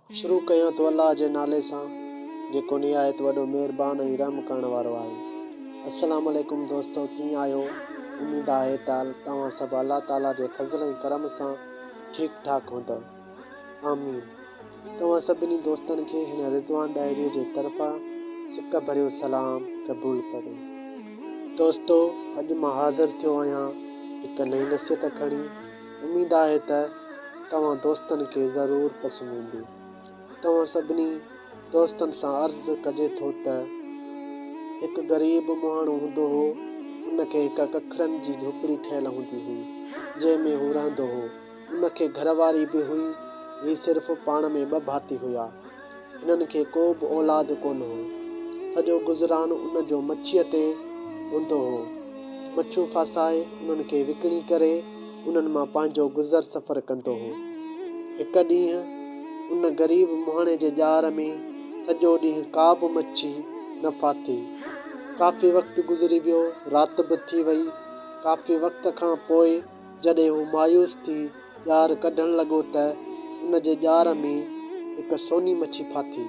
शुरू कयूं तो अल्लाह जे नाले सां जेको निहायत वॾो महिरबान ऐं रहम करण वारो आहे। अस्सलाम वालेकुम दोस्तो, कीअं आहियो? उम्मीद आहे त तव्हां सभु अल्लाह ताला जे फज़ल ऐं करम सां ठीकु ठाक हूंदव। आमीन। तव्हां सभिनी दोस्तनि खे हिन रिज़वान डायरीअ जे तरफ़ां सिक भरियो सलाम क़बूल करियो। दोस्तो, अॼु मां हाज़िर थियो आहियां हिकु नई नसीहत खणी। उम्मीद आहे त तव्हां दोस्तनि खे ज़रूरु पसंदि ईंदी। तव्हां सभिनी दोस्तनि सां अर्ज़ु कजे थो त हिकु ग़रीब माण्हू हूंदो हो। उनखे हिकु कखड़नि जी झोपड़ी ठहियलु हूंदी हुई जंहिंमें हू रहंदो हो। उनखे घरवारी बि हुई। ही सिर्फ़ु पाण में ॿ भाती हुआ। हिननि खे को बि औलाद कोन हो। सॼो गुज़रान उनजो मच्छीअ ते हूंदो हो। मच्छियूं फासाए उन्हनि खे विकिणी करे उन्हनि मां पंहिंजो गुज़र सफ़र कंदो हो। हिकु ॾींहुं उन ग़रीब मुहाणे जे ॼार में सॼो ॾींहुं का बि मच्छी न फाथी। काफ़ी वक़्तु गुज़री वियो, राति बि थी वई। काफ़ी वक़्त खां पोइ जॾहिं हू मायूस थी ॼार कढणु लॻो त उन जे ॼार में हिकु सोनी मच्छी फाथी।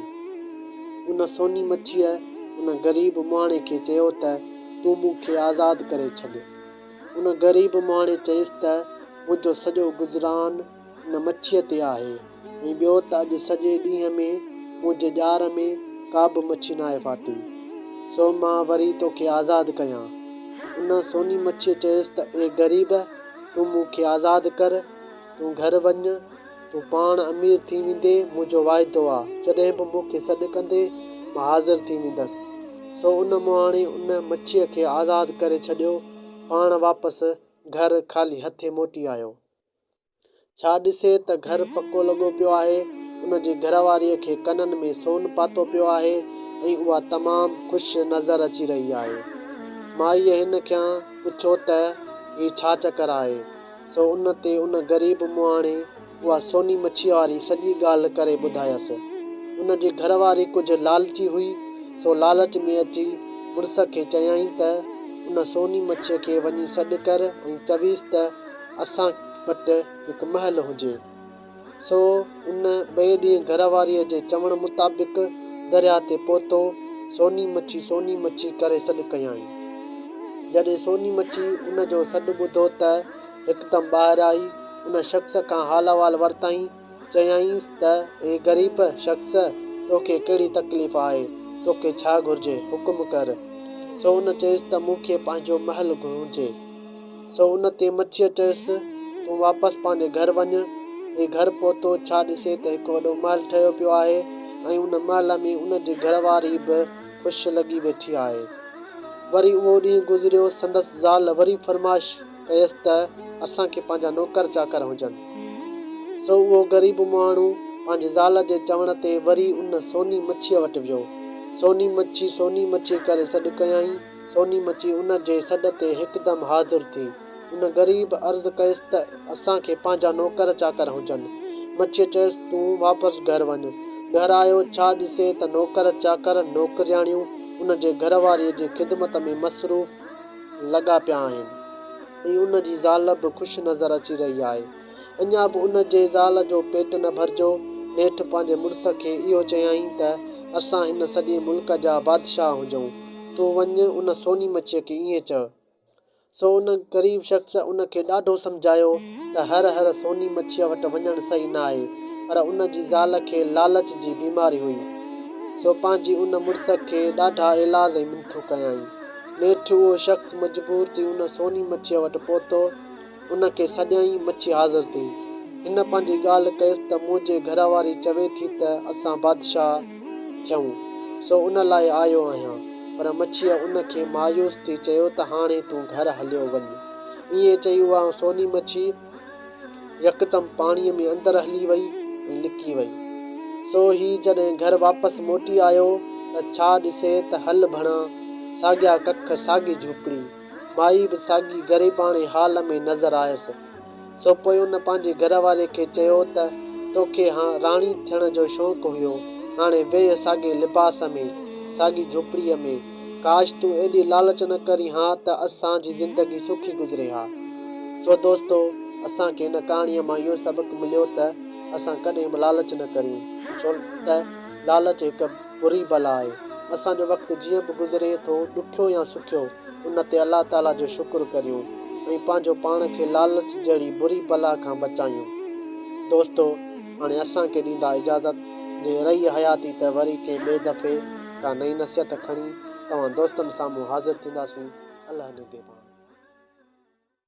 उन सोनी मच्छीअ उन ग़रीब मुहाणे खे चयो त तूं मूंखे आज़ादु करे छॾ। उन ग़रीब मुहाणे चयसि त मुंहिंजो सॼो गुज़रान इन मच्छीअ ते आहे ऐं ॿियो त अॼु सॼे ॾींहं में मुंहिंजे ॼार में का बि मच्छी नाहे फाथी, सो मां वरी तोखे आज़ादु कयां। उन सोनी मच्छीअ चयसि त ए ग़रीब, तूं मूंखे आज़ादु कर, तूं घर वञ, तूं पाण अमीर थी वेंदे, मुंहिंजो वाइदो आहे। जॾहिं बि मूंखे सॾु कंदे मां हाज़िर थी वेंदसि। सो उन मुहाणे उन मच्छीअ खे आज़ादु करे छॾियो। पाण वापसि घर ख़ाली हथे मोटी आयो। छा ॾिसे त घर पको लॻो पियो आहे। उन जी घरवारीअ खे कननि में सोन पातो पियो आहे ऐं उहा तमामु ख़ुशि नज़र अची रही आहे। माईअ हिन खां पुछो त ही छा चकर आहे। सो उन ते उन ग़रीब मुहाणे उहा सोनी मच्छीअ वारी सॼी ॻाल्हि करे ॿुधायसि। उन जी घरवारी कुझु लालची हुई, सो लालच में अची मुड़ुस खे चयाईं त उन सोनी मच्छीअ खे वञी सॾु कर ऐं चवीसि त असां वटि हिकु महल हुजे। सो उन ॿिए ॾींहुं घरवारीअ जे चवण मुताबिक़ दरिया ते पहुतो। सोनी मच्छी करे सॾु कयाईं। जॾहिं सोनी मच्छी उन जो सॾु ॿुधो त हिकदमि ॿाहिरि आई। उन शख़्स खां हाल अहिवाल वरिताईं। चयाईंसि त ए ग़रीब शख़्स, तोखे कहिड़ी तकलीफ़ आहे? तोखे छा घुरिजे? हुकुम कर। सो उन चयसि त मूंखे पंहिंजो महल घुरिजे। सो उन ते मच्छीअ चयसि तूं वापसि पंहिंजे घर वञ। ऐं घर पहुतो। छा ॾिसे त हिकु वॾो महल ठहियो पियो आहे ऐं उन महल में उन जी घरवारी बि ख़ुशि लॻी वेठी आहे। वरी उहो ॾींहुं गुज़रियो। संदसि ज़ाल वरी फरमाइश कयसि त असांखे पंहिंजा नौकर चाकर हुजनि। सो उहो ग़रीब माण्हू पंहिंजी ज़ाल जे चवण ते वरी उन सोनी मच्छीअ वटि वियो। सोनी मच्छी करे सॾु कयाईं। सोनी मच्छी उन जे सॾ ते हिकदमि हाज़िर थी। उन ग़रीब अर्ज़ु कयसि त असांखे पंहिंजा नौकर चाकर हुजनि। मच्छीअ चयसि तूं वापसि घर वञ। घर आयो। छा ॾिसे त नौकर चाकर नौकरियाणियूं उन जे घरवारीअ जी ख़िदमत में मसरूफ़ लॻा पिया आहिनि ऐं उन जी ज़ाल बि ख़ुशि नज़र अची रही आहे। अञा बि उन जे ज़ाल जो पेट न भरिजो। नेठि पंहिंजे मुड़ुस खे इहो चयाईं त असां हिन सॼे मुल्क जा बादशाह हुजऊं। तूं वञ उन सोनी मच्छीअ खे ईअं चओ। सो उन ग़रीब शख़्स उन खे ॾाढो सम्झायो त हर सोनी मच्छीअ वटि वञणु सही न आहे, पर उन जी ज़ाल खे लालच जी बीमारी हुई। सो पंहिंजी उन मुड़ुस खे ॾाढा इलाज ऐं मिंथूं कयाईं। नेठि उहो शख़्स मजबूर थी उन सोनी मच्छीअ वटि पहुतो। उन खे सॼाई मच्छी हाज़िर थी। हिन पंहिंजी ॻाल्हि कयसि त मुंहिंजे घरवारी चवे थी त असां बादशाह थियूं, सो उन लाइ आयो आहियां। पर मच्छीअ उन खे मायूस थी चयो त हाणे तूं घर हलियो वञ। ईअं चई उहा सोनी मच्छी यकदमि पाणीअ में अंदरि हली वई ऐं लिकी वई। सो ही जॾहिं घर वापसि मोटी आयो त छा ॾिसे त हल भणा साॻिया कख साॻी झोपड़ी, माई बि साॻी ग़रीबाणे हाल में नज़र आयसि। सो पोइ उन पंहिंजे घरवारे खे चयो त तोखे राणी थियण जो शौक़ु हुयो, हाणे वेह साॻे लिबास में, साॻी झोपड़ीअ में। काश तूं एॾी लालच न करी हा त असांजी ज़िंदगी सुखी गुज़रे हा। सो दोस्तो, असांखे हिन कहाणीअ मां इहो सबक़ु मिलियो त असां कॾहिं बि लालच न करियूं, छो त लालच हिकु बुरी बला आहे। असांजो वक़्तु जीअं बि गुज़रे थो, ॾुखियो या सुखियो, उन ते अलाह ताला जो शुक्र करियूं ऐं पंहिंजो पाण खे लालच जहिड़ी बुरी बला खां बचायूं। दोस्तो, हाणे असांखे ॾींदा इजाज़त। जे रही हयाती त वरी कंहिं ॿिए दफ़े का नई नसीहत खणी तव्हां दोस्तनि साम्हूं हाज़िर थींदासीं। अलाह निगहबान।